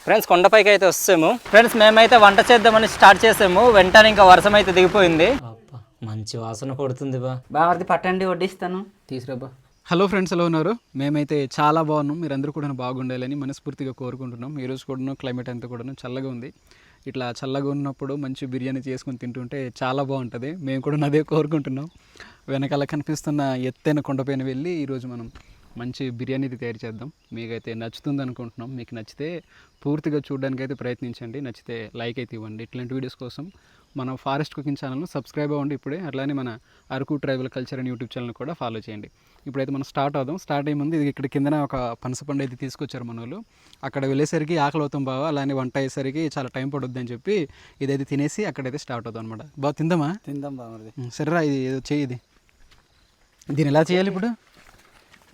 Friends కొండపైకి అయితే వస్తాము. ఫ్రెండ్స్ మేమైతే వంట చేద్దామని స్టార్ట్ చేసాము. వెంటనే ఇంకా వర్షం అయితే దిగిపోయింది. మంచి వాసన కొడుతుంది బాగా పట్టండి వడ్డిస్తాను తీసుకురాబా. హలో ఫ్రెండ్స్, ఎలా ఉన్నారు? మేమైతే చాలా బాగున్నాం. మీరందరూ కూడా బాగుండాలని మనస్ఫూర్తిగా కోరుకుంటున్నాం. ఈరోజు కూడా క్లైమేట్ అంతా కూడా చల్లగా ఉంది. ఇట్లా చల్లగా ఉన్నప్పుడు మంచి బిర్యానీ చేసుకొని తింటుంటే చాలా బాగుంటుంది. మేము కూడా అదే కోరుకుంటున్నాం. వెనకాల కనిపిస్తున్న ఎత్తైన కొండపైన వెళ్ళి ఈరోజు మనం మంచి బిర్యానీ తయారు చేద్దాం. మీకైతే నచ్చుతుంది అనుకుంటున్నాం. మీకు నచ్చితే పూర్తిగా చూడడానికి అయితే ప్రయత్నించండి. నచ్చితే లైక్ అయితే ఇవ్వండి. ఇట్లాంటి వీడియోస్ కోసం మన ఫారెస్ట్ కుకింగ్ ఛానల్ను సబ్స్క్రైబ్ అవ్వండి ఇప్పుడే. అట్లానే మన Araku tribal culture and YouTube channel కూడా ఫాలో చేయండి. ఇప్పుడైతే మనం స్టార్ట్ అవుదాం. స్టార్ట్ అయ్యే ముందు ఇది ఇక్కడ కిందన ఒక పనసపండు అయితే తీసుకొచ్చారు మన వాళ్ళు. అక్కడ వెళ్ళేసరికి ఆకలి అవుతాం బాగా, అలానే వంట అయ్యేసరికి చాలా టైం పడుద్ది అని చెప్పి ఇదైతే తినేసి అక్కడైతే స్టార్ట్ అవుతాం అనమాట. బాగా తిందాం బాగా. సరేరా, ఇది ఏదో చేయి. ఇది దీన్ని ఎలా చేయాలి ఇప్పుడు?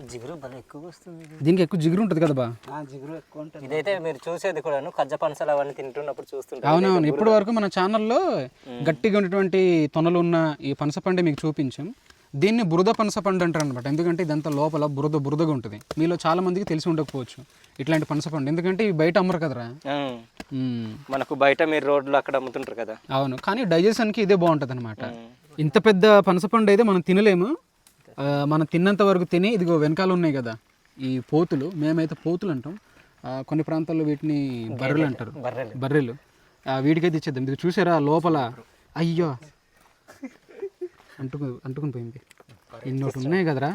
జిగురు బాగా ఎక్కువ వస్తుంది. దీనికి ఎక్కువ జిగురు ఉంటుంది కదా బా? జిగురు ఎక్కువ ఉంటుంది. ఇదైతే మీరు చూసేది కూడా కజ్జ పనసలు అవన్నీ తింటున్నప్పుడు చూస్తుంటారు. అవునవును, ఇప్పటి వరకు మన ఛానల్లో గట్టిగా ఉన్నటువంటి తొనలు ఉన్న ఈ పనసపండు మీకు చూపించాం. దీన్ని బురద పనసపండు అంటారు అనమాట. ఎందుకంటే ఇదంతా లోపల బురదగా ఉంటుంది. మీలో చాలా మందికి తెలిసి ఉండకపోవచ్చు ఇట్లాంటి పనసపండు, ఎందుకంటే ఇవి బయట అమ్మరు కదరా. మనకు బయట మీరు రోడ్లు అక్కడ అమ్ముతుంటారు కదా. అవును, కానీ డైజెషన్కి ఇదే బాగుంటుంది అనమాట. ఇంత పెద్ద పనసపండు అయితే మనం తినలేము. మనం తిన్నంత వరకు తిని, ఇదిగో వెనకాల ఉన్నాయి కదా ఈ పోతులు, మేమైతే పోతులు అంటాం. కొన్ని ప్రాంతాల్లో వీటిని బర్రెలు అంటారు. బర్రెలు. వీటికైతే ఇచ్చేద్దాం. ఇది చూసారా లోపల? అయ్యో అంటుకుని పోయింది. ఇన్నోటి ఉన్నాయి కదరా,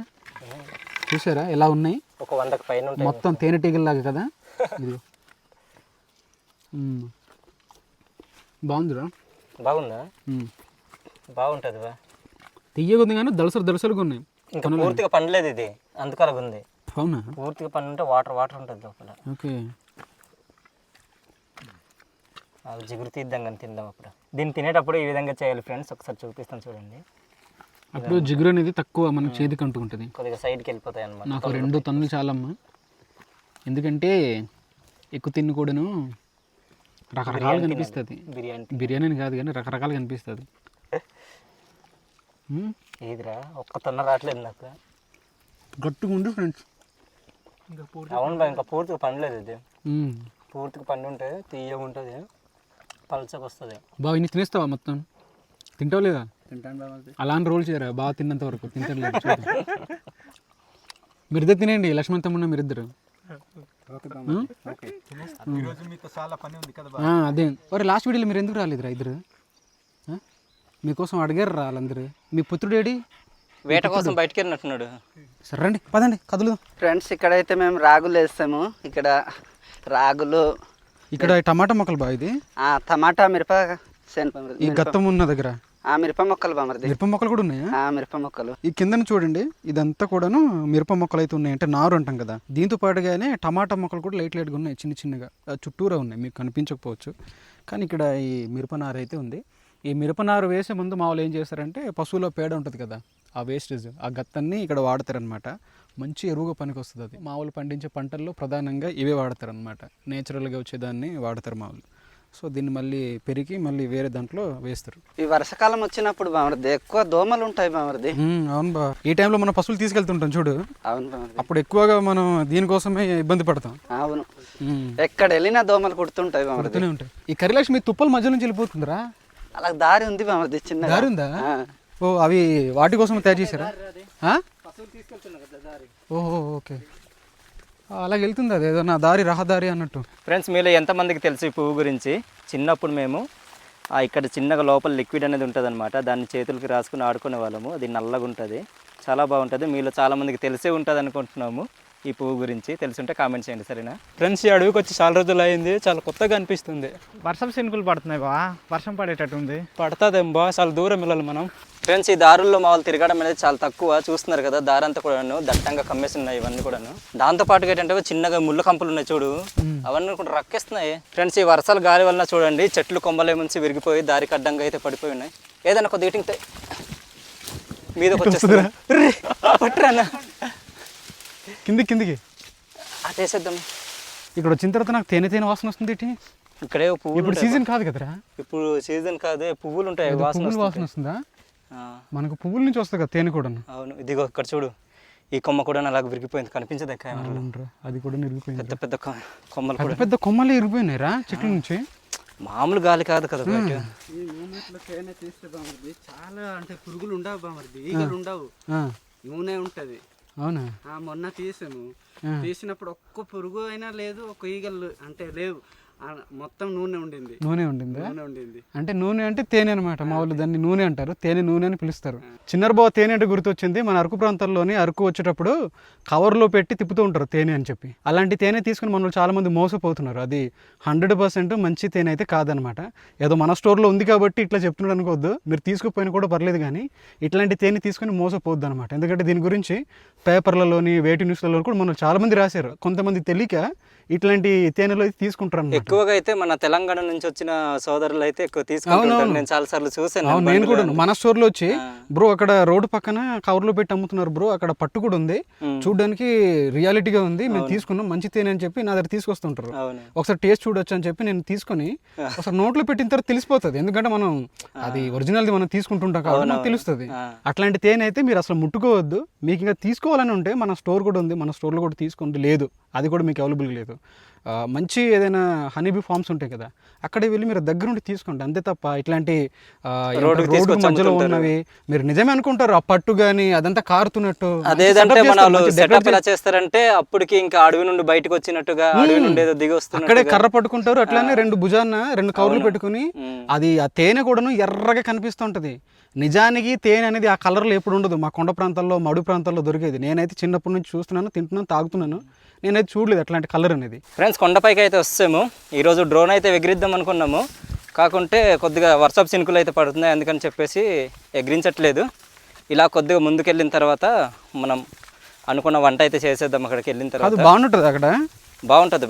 చూసారా ఎలా ఉన్నాయి? ఒక 100కి పైన మొత్తం తేనెటీగల్లాగా కదా. ఇది బాగుందిరా. బాగుందా? బాగుంటుంది బా. తీయగా ఉంది కానీ దళసలుగా ఉన్నాయి. ఇంకా పూర్తిగా పండలేదు ఇది, అందుకలాగా ఉంది. అవునా? పూర్తిగా పండు ఉంటే వాటర్ ఉంటుంది లోపల. ఓకే, జిగురు తీద్దాం కానీ తిందాం. అప్పుడు దీన్ని తినేటప్పుడు ఈ విధంగా చేయాలి ఫ్రెండ్స్. ఒకసారి చూపిస్తాను చూడండి. అప్పుడు జిగురు అనేది తక్కువ మన చేతికి అంటుకుంటుంది. కొద్దిగా సైడ్కి వెళ్ళిపోతాయి అన్నమాట. నాకు 2 టన్నులు చాలమ్మా. ఎందుకంటే ఎక్కువ తిని కూడాను రకరకాలు కనిపిస్తుంది. బిర్యానీ కాదు కానీ రకరకాలు కనిపిస్తుంది. ఏదిరా ఒక్క తొన్న రావట్లేదు నాకు. గట్టిగా ఉంది ఫ్రెండ్స్. అవును బా, ఇంకా పూర్తిగా పండలేదు ఇది. పూర్తిగా పండు ఉంటే తీయగా ఉంటుంది, పల్చగా వస్తుంది. బాగా ఇన్ని తినేస్తావా మొత్తం? తింటావు లేదా? తింటాను బాగా. అలా అని రోల్ చేయరా, బాగా తిన్నంత వరకు తింటారు లేదు. మీరిద్దరు తినేయండి, లక్ష్మణ్ తమ్ముడు మీరిద్దరు. అదే ఒరే, లాస్ట్ వీడియోలో మీరు ఎందుకు రాలేదురా ఇద్దరు? మీకోసం అడిగారు రా వాళ్ళందరూ. మీ పుత్రుడు ఏడి? వేట కోసం బయటకు వెళ్ళినట్టున్నాడు. సరే రండి పదండి, కదులు. ఫ్రెండ్స్ ఇక్కడైతే మేము రాగులు వేస్తాము. ఇక్కడ రాగులు, ఇక్కడ టమాటా మొక్కలు బా. ఇది టమాటా, మిరప, ఈ గత్తం ఉన్న దగ్గర మిరప మొక్కలు బామర్ది. మిరప మొక్కలు కూడా ఉన్నాయా? మిరప మొక్కలు. ఈ కిందన చూడండి, ఇదంతా కూడాను మిరప మొక్కలు అయితే ఉన్నాయి. అంటే నారు అంటాం కదా. దీంతో పాటుగానే టమాటా మొక్కలు కూడా లైట్గా ఉన్నాయి, చిన్నగా చుట్టూరా ఉన్నాయి. మీకు కనిపించకపోవచ్చు కానీ ఇక్కడ ఈ మిరప నారు అయితే ఉంది. ఈ మిరపనారు వేసే ముందు మామూలు ఏం చేస్తారంటే పశువుల పేడ ఉంటుంది కదా, ఆ వేస్టేజ్, ఆ గత్తాన్ని ఇక్కడ వాడతారనమాట. మంచి ఎరువుగా పనికి వస్తుంది అది. మామూలు పండించే పంటల్లో ప్రధానంగా ఇవే వాడతారనమాట. నేచురల్గా వచ్చేదాన్ని వాడతారు మామూలు. సో దీన్ని మళ్ళీ పెరిగి మళ్ళీ వేరే దాంట్లో వేస్తారు. ఈ వర్షాకాలం వచ్చినప్పుడు బామర్ది ఎక్కువ దోమలు ఉంటాయి బామర్ది. అవును బా, ఈ టైంలో మనం పశువులు తీసుకెళ్తుంటాం చూడు. అవును బామర్ది. అప్పుడు ఎక్కువగా మనం దీనికోసమే ఇబ్బంది పడతాం. అవును, ఎక్కడ వెళ్ళినా దోమలు కుడుతుంటాయి బామర్ది. ఉంటాయి. ఈ కరిలక్ష్మి తుప్పల మధ్య నుంచి వెళ్ళిపోతుందిరా. అలా దారి ఉంది బామర్ది, చిన్న దారి ఉందా? ఓ, అవి వాటి కోసం తయారు చేశారా? ఓహో, ఓకే, అలాగే వెళ్తుంది అది, ఏదన్నా దారి, రహదారి అన్నట్టు. ఫ్రెండ్స్ మీలో ఎంతమందికి తెలుసు ఈ పువ్వు గురించి? చిన్నప్పుడు మేము ఇక్కడ చిన్నగా లోపల లిక్విడ్ అనేది ఉంటుంది అనమాట. దాన్ని చేతులకి రాసుకుని ఆడుకునే వాళ్ళము. అది నల్లగా ఉంటుంది, చాలా బాగుంటుంది. మీలో చాలామందికి తెలిసే ఉంటుంది అనుకుంటున్నాము ఈ పువ్వు గురించి. తెలుసుంటే కామెంట్ చేయండి, సరేనా? ఫ్రెండ్స్ ఈ అడవికి వచ్చి చాలా రోజులు అయింది, చాలా కొత్తగా అనిపిస్తుంది. వర్షం శనుకులు పడుతున్నాయి బా, వర్షం పడేటట్టు ఉంది. పడుతుందేం బా, చాలా దూరం వెళ్ళాలి మనం. ఫ్రెండ్స్ ఈ దారుల్లో మా వాళ్ళు తిరగడం అనేది చాలా తక్కువ. చూస్తున్నారు కదా, దారి అంతా కూడాను దట్టంగా కమ్మేసి ఉన్నాయి ఇవన్నీ కూడాను. దాంతో పాటుగా ఏంటంటే చిన్నగా ముళ్ళ కంపులు ఉన్నాయి చూడు, అవన్నీ కూడా రక్కేస్తున్నాయి. ఫ్రెండ్స్ ఈ వర్షాలు గాలి వలన చూడండి చెట్లు కొమ్మలేముంచి విరిగిపోయి దారికి అడ్డంగా అయితే పడిపోయి ఉన్నాయి. ఏదైనా కొద్ది ఇటింగ్ మీదకి వచ్చేస్తుంది. పట్టురానా కిందికి అటేసేద్దాం. ఇక్కడ వచ్చిన తర్వాత నాకు తేనె వాసన వస్తుంది. ఇక్కడే పువ్వులు. ఇప్పుడు సీజన్ కాదు కదరా? ఇప్పుడు సీజన్ కాదే, పువ్వులు ఉంటాయి, వాసన వస్తుందా? మనకు పువ్వుల నుంచి వస్తుంది కదా తేనె కూడా. అవును, ఇదిగో ఇక్కడ చూడు, ఈ కొమ్మ కూడా అలాగ విరిగిపోయింది, కనిపించదు ఎక్క అది కూడా నిరిగిపోయింది. పెద్ద పెద్ద కొమ్మలు కూడా పెద్ద కొమ్మలు ఇరిగిపోయినాయిరా చెట్ల నుంచి. మామూలు గాలి కాదు కదా బయట. ఈ మూమెంట్లో తేనె తీస్తే బామర్ది చాలా అంటే పురుగులు ఉండవు బామర్ది, ఈగలు ఉండవు, నూనె ఉంటది. అవునా? మొన్న తీసాము, తీసినప్పుడు ఒక్క పురుగు అయినా లేదు, ఒక ఈగలు అంటే లేవు, మొత్తం నూనె ఉండింది. నూనె ఉండిందా? నూనె ఉండింది. అంటే నూనె అంటే తేనె అనమాట. మా వాళ్ళు దాన్ని నూనె అంటారు, తేనె నూనె అని పిలుస్తారు. చిన్నరబావ తేనె అంటే గుర్తొచ్చింది. మన అరకు ప్రాంతాల్లోని అరకు వచ్చేటప్పుడు కవర్లో పెట్టి తిప్పుతూ ఉంటారు తేనె అని చెప్పి. అలాంటి తేనె తీసుకుని మనం చాలా మంది మోసపోతున్నారు. అది 100% మంచి తేనె అయితే కాదనమాట. ఏదో మన స్టోర్లో ఉంది కాబట్టి ఇట్లా చెప్తున్నాడు అనుకోవద్దు, మీరు తీసుకుపోయినా కూడా పర్లేదు, కానీ ఇట్లాంటి తేనె తీసుకుని మోసపోవద్దు అనమాట. ఎందుకంటే దీని గురించి పేపర్లలోని వేటి న్యూస్లలో కూడా మనం చాలా మంది రాశారు. కొంతమంది తెలియక ఇట్లాంటి తేనెలు అయితే తీసుకుంటారు అన్నమాట. ఎక్కువగా అయితే మన తెలంగాణ నుంచి వచ్చిన సోదరులు అయితే ఎక్కువ తీసుకుంటారు. నేను చాలా సార్లు చూసాను. నేను కూడా మన స్టోర్ లో వచ్చి బ్రో అక్కడ రోడ్డు పక్కన కవర్ లో పెట్టి అమ్ముతున్నారు బ్రో, అక్కడ పట్టు కూడా ఉంది, చూడడానికి రియాలిటీగా ఉంది, మేము తీసుకున్నాం మంచి తేనె అని చెప్పి నా దగ్గర తీసుకొస్తుంటారు. ఒకసారి టేస్ట్ చూడొచ్చు అని చెప్పి నేను తీసుకొని ఒకసారి నోట్లో పెట్టిన తర్వాత తెలిసిపోతుంది. ఎందుకంటే మనం అది ఒరిజినల్ది మనం తీసుకుంటుంటాం కాబట్టి మనకు తెలుస్తుంది. అట్లాంటి తేనె అయితే మీరు అసలు ముట్టుకోవద్దు. మీకు ఇంకా తీసుకోవాలని ఉంటే మన స్టోర్ కూడా ఉంది, మన స్టోర్లో కూడా తీసుకోండి. లేదు, అది కూడా మీకు అవైలబుల్ లేదు. మంచి ఏదైనా హనీబీ ఫార్మ్స్ ఉంటాయి కదా, అక్కడికి వెళ్ళి మీరు దగ్గరుండి తీసుకోండి. అంతే తప్ప ఇట్లాంటి రోడ్డు మధ్యలో ఉన్నవి మీరు నిజమే అనుకుంటారు, ఆ పట్టు కానీ అదంతా కారుతున్నట్టు. అదేదంటే మన సెటప్ ఎలా చేస్తారంటే అప్పటికి ఇంకా అడవి నుండి బయటకు వచ్చినట్టుగా, అడవి నుండి ఏదో దిగి వస్తున్నట్టు అక్కడే కర్ర పట్టుకుంటారు. అట్లానే రెండు భుజాన్న 2 కవర్లు పెట్టుకుని అది ఆ తేనె కూడాను ఎర్రగా కనిపిస్తుంటది. నిజానికి తేనె అనేది ఆ కలర్లో ఎప్పుడు ఉండదు. మా కొండ ప్రాంతాల్లో, మడు ప్రాంతాల్లో దొరికేది. నేనైతే చిన్నప్పటి నుంచి చూస్తున్నాను, తింటున్నాను, తాగుతున్నాను. నేనైతే చూడలేదు అట్లాంటి కలర్ అనేది. ఫ్రెండ్స్, కొండపైకి అయితే వస్తాము. ఈరోజు డ్రోన్ అయితే ఎగిరిద్దాం అనుకున్నాము, కాకుంటే కొద్దిగా వర్షపు చినుకులు అయితే పడుతున్నాయి, అందుకని చెప్పేసి ఎగిరించట్లేదు. ఇలా కొద్దిగా ముందుకెళ్ళిన తర్వాత మనం అనుకున్న వంట అయితే చేసేద్దాం. అక్కడికి వెళ్ళిన తర్వాత బాగుంటుంది, అక్కడ బాగుంటుంది,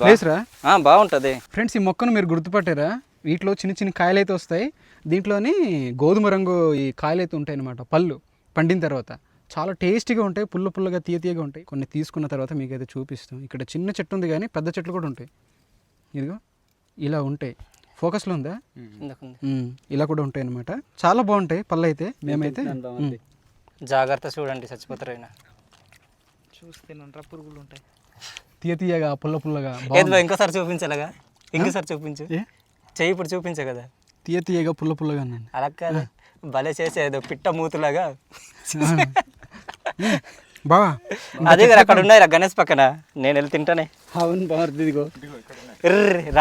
బాగుంటుంది. ఫ్రెండ్స్, ఈ మొక్కను మీరు గుర్తుపట్టారా? వీటిలో చిన్న చిన్న కాయలు అయితే వస్తాయి. దీంట్లోని గోధుమ రంగు ఈ కాయలు అయితే ఉంటాయి అన్నమాట. పళ్ళు పండిన తర్వాత చాలా టేస్టీగా ఉంటాయి, పుల్లగా తీయగా ఉంటాయి. కొన్ని తీసుకున్న తర్వాత మీకైతే చూపిస్తాం. ఇక్కడ చిన్న చెట్టు ఉంది కానీ పెద్ద చెట్లు కూడా ఉంటాయి. ఇదిగో ఇలా ఉంటాయి. ఫోకస్లో ఉందా? ఇలా కూడా ఉంటాయి అన్నమాట. చాలా బాగుంటాయి పళ్ళు అయితే. మేమైతే జాగ్రత్త, చూడండి చచ్చిపోతారైనా. చూస్తేనంటారా పురుగులు ఉంటాయి, తీయగా పుల్లగా. ఇంకోసారి చూపించాలగా, ఇంకోసారి చూపించు, చెయ్యి ఇప్పుడు చూపించే కదా. తీయగా పుల్లగా అలా కాదు, భలే చేసేదో పిట్ట మూతులాగా. బాగా అదే కదా అక్కడ ఉన్నాయి గణేష్ పక్కన, నేను వెళ్ళి తింటానే. అవును బాగుంది. ఇదిగో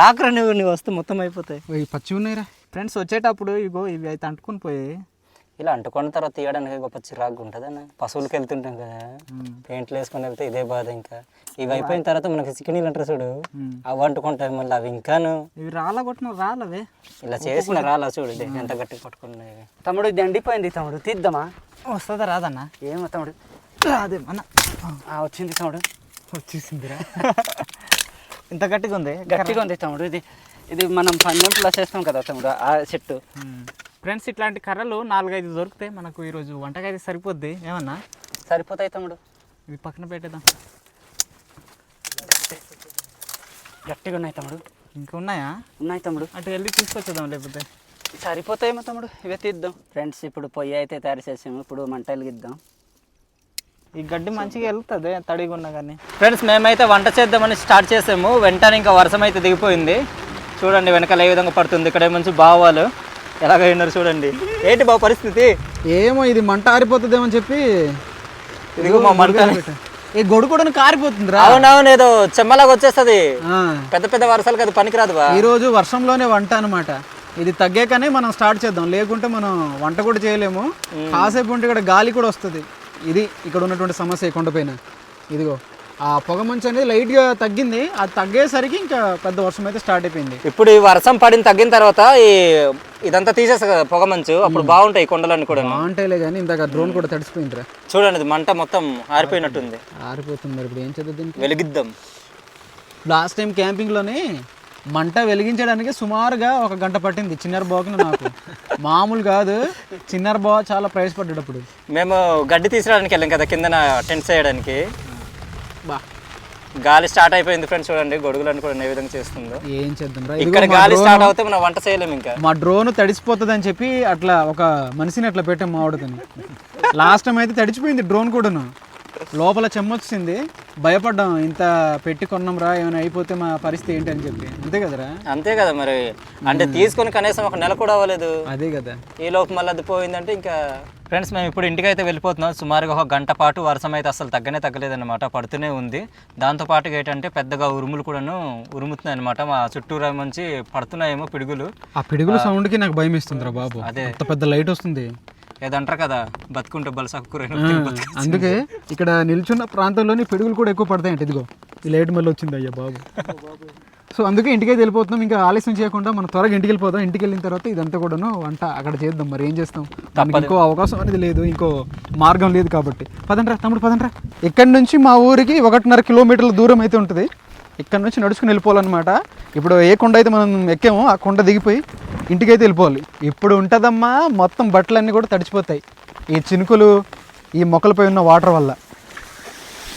రాకరా, నువ్వు వస్తే మొత్తం అయిపోతాయి. పచ్చి ఉన్నాయిరా ఫ్రెండ్స్. వచ్చేటప్పుడు ఇగో ఇవి అయితే అంటుకుని పోయాయి. ఇలా అంటుకున్న తర్వాత తీయడానికి గొప్ప చిరాకు ఉంటుంది అన్న. పశువులకి వెళ్తుంటాం కదా, పెయింట్లు వేసుకొని వెళ్తే ఇదే బాధ. ఇంకా ఇవి అయిపోయిన తర్వాత మనకి చికెనీలు అంటారు చూడు, అవి అంటుకుంటాయి మళ్ళీ. అవి ఇంకాను ఇవి రాళ్ళ కొట్టిన రాళ్ళవే, ఇలా చేసిన రాళ్ళ చూడు ఎంత గట్టిగా పట్టుకున్నాయి. తమ్ముడు ఇది ఎండిపోయింది తమ్ముడు, తీద్దామా? వస్తుందా రాదన్న? ఏమో తమ్ముడు, రాదేమన్న. వచ్చింది తమ్ముడు, వచ్చేసిందిరా. ఇంత గట్టిగా ఉంది, గట్టిగా ఉంది తమ్ముడు. ఇది మనం పందెంపులా చేస్తాం కదా తమ్ముడు, ఆ చెట్టు. ఫ్రెండ్స్, ఇట్లాంటి కర్రలు 4-5 దొరుకుతాయి మనకు. ఈరోజు వంటకైతే సరిపోద్ది. ఏమన్నా సరిపోతాయి తమ్ముడు. ఇవి పక్కన పెట్టేద్దాం. గట్టిగా ఉన్నాయి తమ్ముడు. ఇంకా ఉన్నాయా? ఉన్నాయి తమ్ముడు. అటు వెళ్ళి తీసుకొచ్చేద్దాం, లేకపోతే సరిపోతాయేమో తమ్ముడు, ఇవే తీద్దాం. ఫ్రెండ్స్, ఇప్పుడు పొయ్యి అయితే తయారు చేసాము. ఇప్పుడు మంట వెలిగిద్దాం. ఈ గడ్డి మంచిగా వెళ్తుంది తడిగా ఉన్నా కానీ. ఫ్రెండ్స్, మేమైతే వంట చేద్దామని స్టార్ట్ చేసాము. వెంటనే ఇంకా వర్షం అయితే దిగిపోయింది. చూడండి వెనకాల ఏ విధంగా పడుతుంది. ఇక్కడ మంచి బావాలు ఎలాగ ఉన్నారు చూడండి. ఏంటి బావ పరిస్థితి? ఏమో ఇది మంట ఆరిపోతుందేమో చెప్పి ఇదిగో మా మంట. ఈ గొడుగు కూడా కారిపోతుంది రా. అవునవును, ఏదో చెమ్మలాగా వచ్చేస్తుంది. పెద్ద పెద్ద వర్షాలు కదా, పనికిరాదు. ఈ రోజు వర్షంలోనే వంట అనమాట. ఇది తగ్గాకనే మనం స్టార్ట్ చేద్దాం, లేకుంటే మనం వంట కూడా చేయలేము. కాసేపు ఉంటే ఇక్కడ గాలి కూడా వస్తుంది. ఇది ఇక్కడ ఉన్నటువంటి సమస్య కొండపైన. ఇదిగో ఆ పొగ మంచు అనేది లైట్గా తగ్గింది. అది తగ్గేసరికి ఇంకా పెద్ద వర్షం అయితే స్టార్ట్ అయిపోయింది. ఇప్పుడు ఈ వర్షం తగ్గిన తర్వాత ఇదంతా తీసేస్తా కదా పొగ మంచు, అప్పుడు బాగుంటాయి కొండలన్నీ కూడా. బాగుంటాయిలే కానీ ఇందాక డ్రోన్ కూడా తడిసిపోయిందిరా. చూడండి మంట మొత్తం ఆరిపోయినట్టుంది. ఆరిపోతుంది. మరి ఇప్పుడు ఏం చేద్దాం? వెలిగిద్దాం. లాస్ట్ టైం క్యాంపింగ్లోనే మంట వెలిగించడానికి సుమారుగా 1 గంట పట్టింది చిన్నర బావుకి నాకు. మామూలు కాదు, చిన్నర బావ చాలా ప్రయాసపడ్డాడు. అప్పుడు మేము గడ్డి తీసుకురావడానికి వెళ్ళాం కదా కిందన టెంట్స్ వేయడానికి. గాలి స్టార్ట్ అయిపోయింది ఫ్రెండ్స్. చూడండి గొడుగులను కూడా ఏ విధంగా చేస్తుందో. ఏం చేద్దాం రా, ఇక్కడ గాలి స్టార్ట్ అవుతే మనం వంట చేయలేము. ఇంకా మా డ్రోన్ తడిసిపోతుంది అని చెప్పి అట్లా ఒక మనిషిని అట్లా పెట్టాం మా వాడుకొని. లాస్ట్ టైం అయితే తడిచిపోయింది డ్రోన్ కూడాను. లోపల చెమ్మొచ్చింది, భయపడ్డాం. ఇంత పెట్టి కొన్నాం రా, ఏమైనా అయిపోతే మా పరిస్థితి ఏంటి అని చెప్పి. అంతే కదరా? అంతే కదా మరి. అంటే తీసుకొని కనీసం ఒక నెల కూడా అవ్వలేదు. అదే కదా. ఈ లోపు మళ్ళీ అది పోయిందంటే ఇంకా. ఫ్రెండ్స్ మేము ఇప్పుడు ఇంటికి అయితే వెళ్ళిపోతున్నాం. సుమారుగా ఒక గంట పాటు వర్షం అయితే అసలు తగ్గలేదన్నమాట, పడుతూనే ఉంది. దాంతోపాటుగా ఏంటంటే పెద్దగా ఉరుములు కూడాను ఉరుముతున్నాయి అనమాట. మా చుట్టూరా నుంచి పడుతున్నాయేమో పిడుగులు. ఆ పిడుగుల సౌండ్కి నాకు భయం వేస్తుందిరా బాబు. అదే అంత పెద్ద లైట్ వస్తుంది. ఏదంటారు కదా, బతుకుంటే బలసక్కుర. అందుకే ఇక్కడ నిల్చున్న ప్రాంతంలోని పిడుగులు కూడా ఎక్కువ పడతాయంట. ఇదిగో ఈ లైట్ మళ్ళీ వచ్చింది అయ్యా బాబు. సో అందుకే ఇంటికైతే వెళ్ళిపోతున్నాం. ఇంకా ఆలస్యం చేయకుండా మనం త్వరగా ఇంటికి వెళ్ళిపోతాం. ఇంటికి వెళ్ళిన తర్వాత ఇదంతా కూడాను వంట అక్కడ చేద్దాం. మరి ఏం చేస్తాం, దానికి ఇంకో అవకాశం అనేది లేదు, ఇంకో మార్గం లేదు కాబట్టి. పదండ్రా తమ్ముడు పదండ్రా. ఇక్కడి నుంచి మా ఊరికి 1.5 కిలోమీటర్ల దూరం అయితే ఉంటుంది. ఇక్కడ నుంచి నడుచుకుని వెళ్ళిపోవాలన్నమాట. ఇప్పుడు ఏ కొండ అయితే మనం ఎక్కామో ఆ కొండ దిగిపోయి ఇంటికైతే వెళ్ళిపోవాలి. ఇప్పుడు ఉంటుందమ్మా, మొత్తం బట్టలన్నీ కూడా తడిచిపోతాయి ఈ చినుకులు, ఈ మొక్కలపై ఉన్న వాటర్ వల్ల.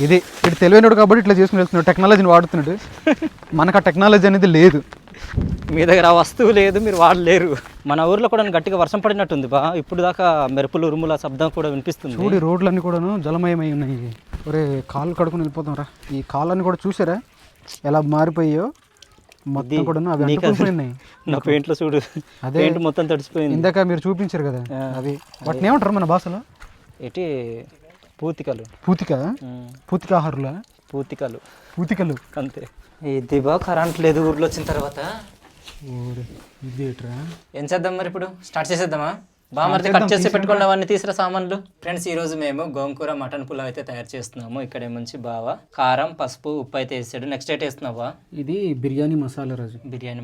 ఇది ఇటు తెలివైనడు కాబట్టి ఇట్లా చేసుకుని వెళ్తున్నాడు, టెక్నాలజీని వాడుతున్నాడు. మనకు ఆ టెక్నాలజీ అనేది లేదు. మీ దగ్గర ఆ వస్తువు లేదు, మీరు వాడలేరు. మన ఊర్లో కూడా గట్టిగా వర్షం పడినట్టుంది బా. ఇప్పుడు దాకా మెరుపులు ఉరుముల శబ్దం కూడా వినిపిస్తుంది. చూడు రోడ్లన్నీ కూడాను జలమయమై ఉన్నాయి. ఒరే కాళ్ళు కడుకుని వెళ్ళిపోతాం రా. ఈ కాళ్ళన్నీ కూడా చూసారా ఎలా మారిపోయాయో మొత్తం కూడా. అవి అంటుకుపోయినాయి. నా పెయింట్లో చూడు, అదే పెయింట్ మొత్తం తడిచిపోయింది. ఇందాక మీరు చూపించారు కదా అది. వాటిని ఏమంటారు మన భాషలో? ఏంటి పూతికలు. పూతికాహారులా? పూతికలు అంతే. ఇది బా కరెంట్ లేదు ఊర్లో వచ్చిన తర్వాత. ఇదేట్రా? ఏం చేద్దాం మరి, ఇప్పుడు స్టార్ట్ చేసేద్దామా? బామర్ది కట్ చేసి పెట్టుకున్న అవన్నీ తీసిరా సామాన్లు. ఫ్రెండ్స్ ఈ రోజు మేము గోంగూర మటన్ పులావ్ అయితే తయారు చేస్తున్నాము. ఇక్కడ నుంచి బావ కారం పసుపు ఉప్పు అయితే వేసాడు. నెక్స్ట్ అయితే వేస్తున్నావా? ఇది బిర్యానీ మసాలా రాజు. బిర్యానీ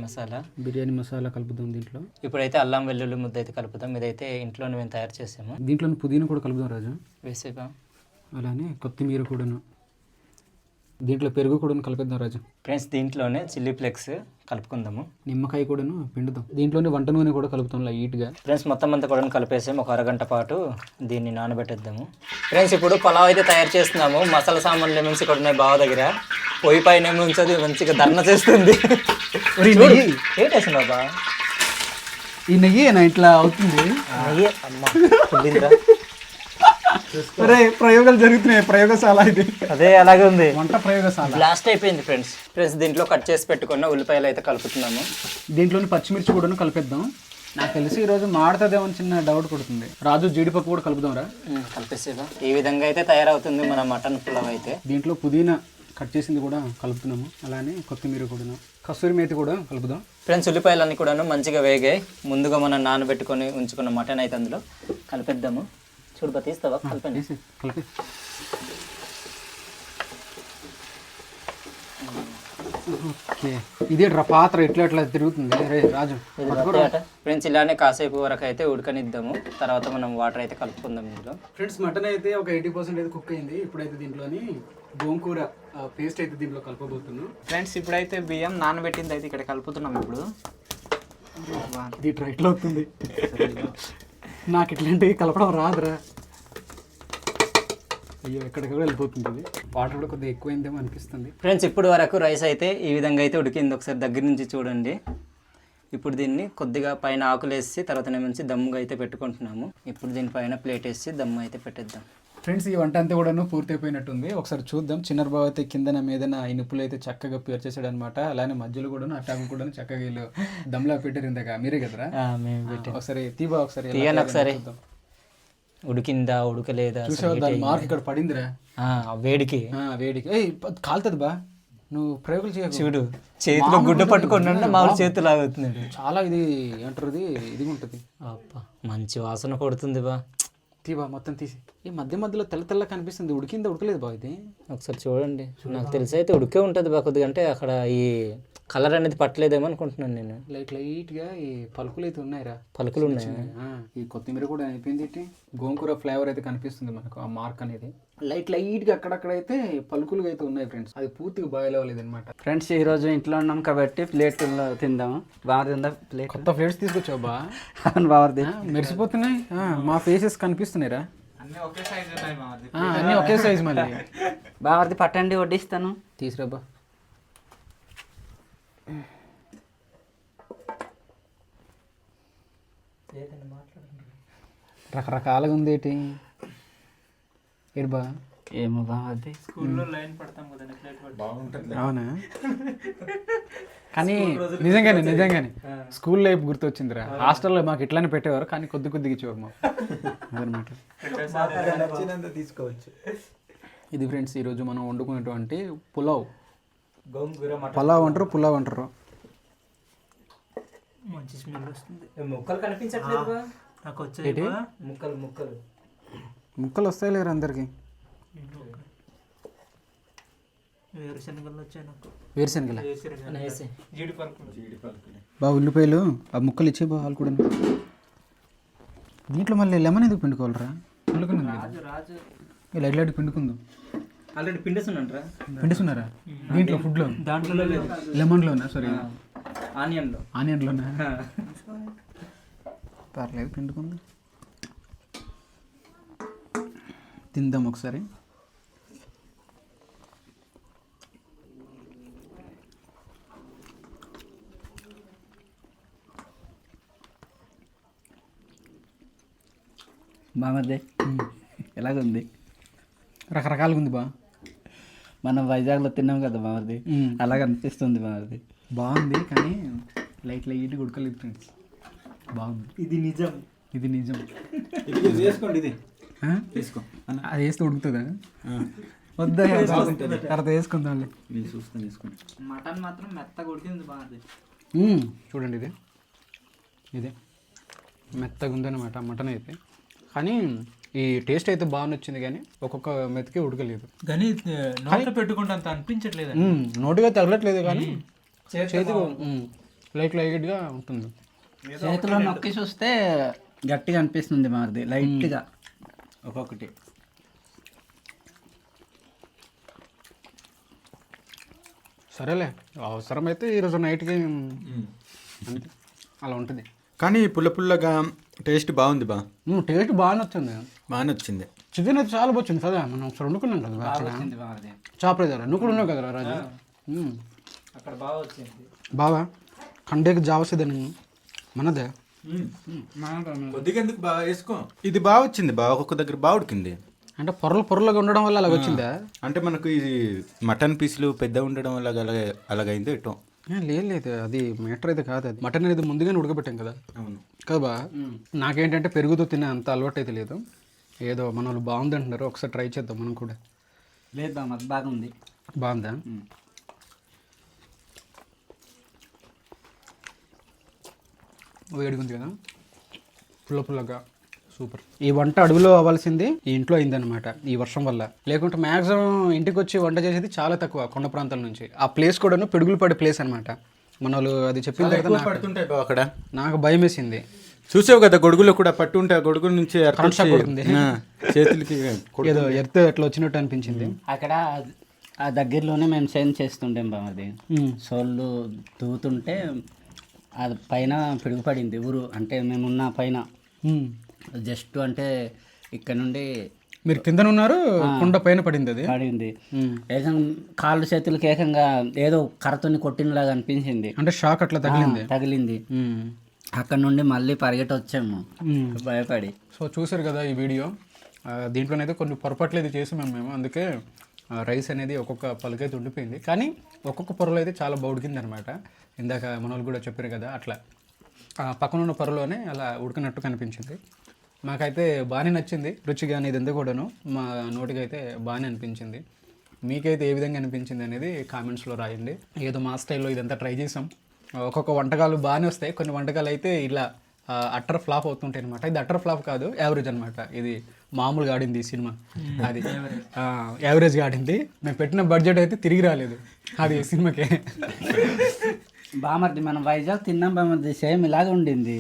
మసాలా కలుపుదాం దీంట్లో. ఇప్పుడైతే అల్లం వెల్లుల్లి ముద్ద అయితే కలుపుతాం. ఇదైతే ఇంట్లోనే మేము తయారు చేసాము. దీంట్లో పుదీనా కూడా కలుపుదాం రాజు. వేసేగా. అలానే కొత్తిమీర కూడాను. దీంట్లో పెరుగు కూడా కలిపేద్దాం రాజు. ఫ్రెండ్స్ దీంట్లోనే చిల్లీ ఫ్లేక్స్ కలుపుకుందాము. నిమ్మకాయ కూడాను పిండుదాం. దీంట్లోనే వంట నూనె కూడా కలుపుతాం లైట్గా. ఫ్రెండ్స్ మొత్తం అంతా కూడా కలిపేసాము. ఒక అరగంట పాటు దీన్ని నానబెట్టేద్దాము. ఫ్రెండ్స్ ఇప్పుడు పలావ్ అయితే తయారు చేస్తున్నాము. మసాలా సామాన్లు ఏమేసి కూడా ఉన్నాయి బావ దగ్గర. పొయ్యి పైన ఏమో ఉంచది, మంచిగా ధర్నా చేస్తుంది. ఏంటేసింది బాబా? ఈ నెయ్యి నా ఇట్లా అవుతుంది. నెయ్యి అమ్మ పుల్లిందిరా. ప్రయోగాలు జరుగుతున్నాయి. ప్రయోగశాల ఇది. అదే అలాగే ఉంది, వంట ప్రయోగశాల. బ్లాస్ట్ అయిపోయింది. ఫ్రెండ్స్ దీంట్లో కట్ చేసి పెట్టుకున్న ఉల్లిపాయలు అయితే కలుపుతున్నాము. దీంట్లోని పచ్చిమిర్చి కూడా కలిపేద్దాం. నాకు తెలిసి ఈరోజు మాడుతుందేమో చిన్న డౌట్ కొడుతుంది. రాజు జీడిపప్పు కూడా కలుపుదాం రా. కలిపేసేదా. ఈ విధంగా అయితే తయారవుతుంది మన మటన్ పులావ్ అయితే. దీంట్లో పుదీనా కట్ చేసింది కూడా కలుపుతున్నాము. అలానే కొత్తిమీర కూడా, కస్తూరి మేతి కూడా కలుపుదాం. ఫ్రెండ్స్ ఉల్లిపాయలన్నీ కూడాను మంచిగా వేగాయి. ముందుగా మనం నానబెట్టుకొని ఉంచుకున్న మటన్ అయితే అందులో కలిపేద్దాము. చూడు తీస్తావా? కలిపండి. ఇదే పాత్ర ఎట్లా తిరుగుతుంది రాజు. ఫ్రెండ్స్ ఇలానే కాసేపు వరకు అయితే ఉడకనిద్దాము. తర్వాత మనం వాటర్ అయితే కలుపుకుందాం ఇందులో. ఫ్రెండ్స్ మటన్ అయితే ఒక 80% అయితే కుక్ అయింది. ఇప్పుడైతే దీంట్లోని గోంగూర పేస్ట్ అయితే దీంట్లో కలపబోతున్నాం. ఫ్రెండ్స్ ఇప్పుడైతే బియ్యం నానబెట్టింది అయితే ఇక్కడ కలుపుతున్నాం. ఇప్పుడు ఇది ఇట్లా అవుతుంది. నాకు ఇట్లాంటివి కలపడం రాదురా. అయ్యో ఎక్కడికి వెళ్ళిపోతుంది. వాటర్ కూడా కొద్దిగా ఎక్కువైందేమో అనిపిస్తుంది. ఫ్రెండ్స్ ఇప్పుడు వరకు రైస్ అయితే ఈ విధంగా అయితే ఉడికింది. ఒకసారి దగ్గర నుంచి చూడండి. ఇప్పుడు దీన్ని కొద్దిగా పైన ఆకులు వేసి తర్వాత నుంచి దమ్ముగా అయితే పెట్టుకుంటున్నాము. ఇప్పుడు దీనిపైన ప్లేట్ వేసి దమ్ము అయితే పెట్టేద్దాం. ఫ్రెండ్స్ ఈ వంట అంతా కూడా పూర్తయిపోయినట్టుంది. ఒకసారి చూద్దాం. చిన్న బాబు అయితే కిందన మీదన ఈ నిప్పులు అయితే చక్కగా పేర్చేసాడు అనమాట. అలానే మధ్యలో కూడా అట్టాకు కూడా చక్కగా వీళ్ళు దమ్లా పెట్టారు. ఇందాక మీరే కదరా? ఒకసారి తీబా ఒకసారి ఉడికిందా ఉడకలేదా మార్క్ ఇక్కడ పడిందిరా. వేడికి కాలుతుంది బా. నువ్వు ప్రయోగాలు చేయ. చూడు చేతిలో గుడ్డ పట్టుకున్నా మామూలు చేతులు లాగుతున్నాడు. చాలా ఇది అంటారు, ఇది ఉంటుంది. మంచి వాసన కొడుతుంది బా. తీబా మొత్తం తీసి. ఈ మధ్యలో తెల్ల కనిపిస్తుంది. ఉడికిందా ఉడకలేదు బా ఇది? ఒకసారి చూడండి. నాకు తెలిసి అయితే ఉడికే ఉంటుంది బా. కొద్దిగా అంటే అక్కడ ఈ కలర్ అనేది పట్టలేదేమో అనుకుంటున్నాను నేను. లైట్గా ఈ పలుకులు అయితే ఉన్నాయిరా. పలుకులు ఉన్నాయి. ఈ కొత్తిమీర కూడా అయిపోయింది. గోంగూర ఫ్లేవర్ అయితే కనిపిస్తుంది మనకు. ఆ మార్క్ అనేది లైట్గా అక్కడక్కడైతే పలుకులుగా అయితే ఉన్నాయి ఫ్రెండ్స్. అది పూర్తిగా బాయిల్ అవ్వలేదు అనమాట. ఫ్రెండ్స్ ఈ రోజు ఇంట్లో ఉన్నాం కాబట్టి ప్లేట్లో తిందాము. బాగా ప్లేట్ కొత్త ప్లేట్స్ తీసుకొచ్చావు బా. బాగుంది, మెరిసిపోతున్నాయి. మా ఫేసెస్ కనిపిస్తున్నాయిరా. అన్నీ ఒకే సైజ్ ఉన్నాయి మాది. అన్నీ ఒకే సైజ్ మళ్ళీ. బాగా పట్టండి, వడ్డిస్తాను. తీసురాబా. రకరకాలుగా ఉంది. ఏంటి బా ఏమో బామర్ది స్కూల్లో లైన్ పడతాం కదా ప్లేట్ పట్టి. అవునా? కానీ నిజంగానే స్కూల్ లైఫ్ గుర్తొచ్చిందిరా. హాస్టల్లో మాకు ఇట్లానే పెట్టేవారు, కానీ కొద్దిగా ఇచ్చేవారు మాకు. అదనమాట. తీసుకోవచ్చు. ఇది ఫ్రెండ్స్ ఈరోజు మనం వండుకునేటువంటి పులావ్. గోంగూర పులావ్ అంటారు. మంచి స్మెల్ వస్తుంది. ముక్కలు కనిపించట్లేదు. నాకు వచ్చేది ముక్కలు వస్తాయి లేరు అందరికి. వేరుశనగలు వచ్చాయి నాకు. వేరుశనగల జీడిపలుకులు. బాగా ఉల్లిపాయలు ఆ ముక్కలు ఇచ్చే వాళ్ళు కూడా. దీంట్లో మళ్ళీ లెమన్ ఎందుకు పిండుకోవాలరా? పిండుకున్నాను కదా, లైట్ పిండుకుందాం. ఆల్రెడీ పిండేస్తున్నారా? పిండుతున్నారా దీంట్లో? ఫుడ్లో దాంట్లో లేదు, లెమన్లోనా? సారీ, ఆనియన్లోనా? పర్లేదు, పిండుకుందాం. తిందాం ఒకసారి. బామర్ది ఎలాగుంది? రకరకాలుగా ఉంది బా. మనం వైజాగ్లో తిన్నాం కదా బామర్ది, అలాగ అనిపిస్తుంది బామర్ది. బాగుంది కానీ లైట్ ఉడకలేదు ఫ్రెండ్స్. బాగుంది. ఇది నిజం. వేసుకోండి. ఇది తీసుకో. అది వేస్తే ఉడుకుతుందా? వద్దా, తర్వాత వేసుకుందాం. నేను చూస్తాను, వేసుకోండి. మటన్ మాత్రం మెత్తగా ఉడికింది బాగుంది. చూడండి, ఇదే మెత్తగా ఉందన్నమాట మటన్ అయితే. కానీ ఈ టేస్ట్ అయితే బాగా నచ్చింది, కానీ ఒక్కొక్క మెత్తకి ఉడకలేదు. కానీ నోట్లో పెట్టుకుంటే అంత అనిపించట్లేదు. నోటిగా తగలట్లేదు, కానీ చేతికి లైట్గా ఉంటుంది. చేతిలో నొక్కి చూస్తే గట్టిగా అనిపిస్తుంది బామర్ది, లైట్గా ఒక్కొక్కటి. సరేలే, అవసరమైతే ఈరోజు నైట్కి అంతే, అలా ఉంటుంది. కానీ పుల్లగా టేస్ట్ బాగుంది బా. టేస్ట్ బాగా నచ్చింది. బాగా నచ్చింది. చికెన్ అయితే చాలా వచ్చింది కదా, మనం ఒకసారి వండుకున్నాం కదా అక్కడ చాపలేదారా. నువ్వు కూడా ఉన్నావు కదరా రాజు. అక్కడ బాగా వచ్చింది. బావా కండేకి జావసేదా నేను మనదే. కొద్దిగా ఎందుకు బాగా వేసుకో. ఇది బాగా వచ్చింది బా, ఒక్కొక్క దగ్గర బాగా ఉడికింది. అంటే పొరలుగా ఉండడం వల్ల అలా వచ్చిందా? అంటే మనకు ఇది మటన్ పీసులు పెద్ద ఉండడం వల్ల అలాగైంది ఎటో. లేదు, అది మ్యాటర్ అయితే కాదు. అది మటన్ అనేది ముందుగానే ఉడకబెట్టాం కదా. అవును కదా బా. నాకేంటంటే పెరుగుతో తినే అంత అలవాటు అయితే లేదు. ఏదో మన వాళ్ళు బాగుంది అంటున్నారు, ఒకసారి ట్రై చేద్దాం మనం కూడా. లేదు బామర్ది, బాగుంది. బాగుందా? వేడిగా ఉంది కదా, పుల్లగా సూపర్. ఈ వంట అడవిలో అవ్వాల్సింది ఈ ఇంట్లో అయిందనమాట ఈ వర్షం వల్ల. లేకుంటే మ్యాక్సిమం ఇంటికి వచ్చి వంట చేసేది చాలా తక్కువ కొండ ప్రాంతాల నుంచి. ఆ ప్లేస్ కూడాను పిడుగులు పడే ప్లేస్ అనమాట. మన వాళ్ళు అది చెప్పిన తర్వాత పడుతుంటాయి బా అక్కడ. నాకు భయం వేసింది. చూసావు కదా, గొడుగులో కూడా పట్టుంటే ఆ గొడుగు నుంచి చేతులకి ఏదో ఎర్త్ అట్లా వచ్చినట్టు అనిపించింది. అక్కడ ఆ దగ్గరలోనే మేము సేన్ చేస్తుంటాం బామర్ది. సోళ్ళు దూతుంటే అది పైన పిడుగుపడింది ఊరు, అంటే మేమున్న పైన జస్ట్ అంటే ఇక్కడ నుండి మీరు కింద ఉన్నారు, కొండ పైన పడింది. అది పడింది ఏకం కాళ్ళు చేతులకి ఏకంగా ఏదో కర్రతోని కొట్టినలాగా అనిపించింది. అంటే షాక్ అట్లా తగిలింది. అక్కడ నుండి మళ్ళీ పరిగెట్టి వచ్చాము భయపడి. సో చూసారు కదా ఈ వీడియో. దీంట్లోనైతే కొన్ని పొరపాట్లు అయితే చేసాము మేము, అందుకే రైస్ అనేది ఒక్కొక్క పలుకైతే ఉండిపోయింది. కానీ ఒక్కొక్క పొరలు అయితే చాలా ఉడికింది అనమాట. ఇందాక మన వాళ్ళు కూడా చెప్పారు కదా, అట్లా పక్కన ఉన్న పొరలోనే అలా ఉడికినట్టు కనిపించింది. మాకైతే బాగానే నచ్చింది రుచి, కానీ ఇదంతా కూడాను మా నోటికి అయితే బాగానే అనిపించింది. మీకైతే ఏ విధంగా అనిపించింది అనేది కామెంట్స్లో రాయండి. ఏదో మా స్టైల్లో ఇదంతా ట్రై చేసాం. ఒక్కొక్క వంటకాలు బాగానే వస్తాయి, కొన్ని వంటకాలు అయితే ఇలా అట్టర్ ఫ్లాప్ అవుతుంటాయి అనమాట. ఇది అట్టర్ ఫ్లాప్ కాదు, యావరేజ్ అనమాట. ఇది మామూలుగా ఆడింది ఈ సినిమా, అది యావరేజ్గా ఆడింది. మేము పెట్టిన బడ్జెట్ అయితే తిరిగి రాలేదు అది సినిమాకే. బామర్ది మనం వైజాగ్ తిన్నాం బామర్ది, సేమ్ ఇలాగే ఉండింది.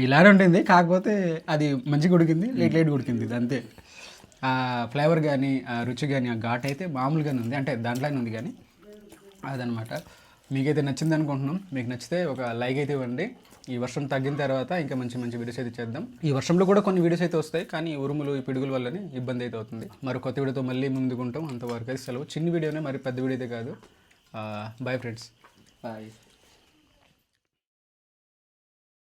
ఇలానే ఉంటుంది, కాకపోతే అది మంచిగా ఉడికింది, లేట్ ఉడికింది. ఇది అంతే. ఆ ఫ్లేవర్ కానీ ఆ రుచి కానీ ఆ ఘాట్ అయితే మామూలుగానే ఉంది, అంటే దాంట్లోనే ఉంది. కానీ అదనమాట. మీకైతే నచ్చింది అనుకుంటున్నాం. మీకు నచ్చితే ఒక లైక్ అయితే ఇవ్వండి. ఈ వర్షం తగ్గిన తర్వాత ఇంకా మంచి వీడియోస్ అయితే చేద్దాం. ఈ వర్షంలో కూడా కొన్ని వీడియోస్ అయితే వస్తాయి, కానీ ఉరుములు ఈ పిడుగుల వల్లనే ఇబ్బంది అయితే అవుతుంది. మరి కొత్త వీడియోతో మళ్ళీ ముందుకుంటాం. అంతవరకు అయితే సెలవు. చిన్న వీడియోనే, మరి పెద్ద వీడియో అయితే కాదు. Bye friends. బాయ్.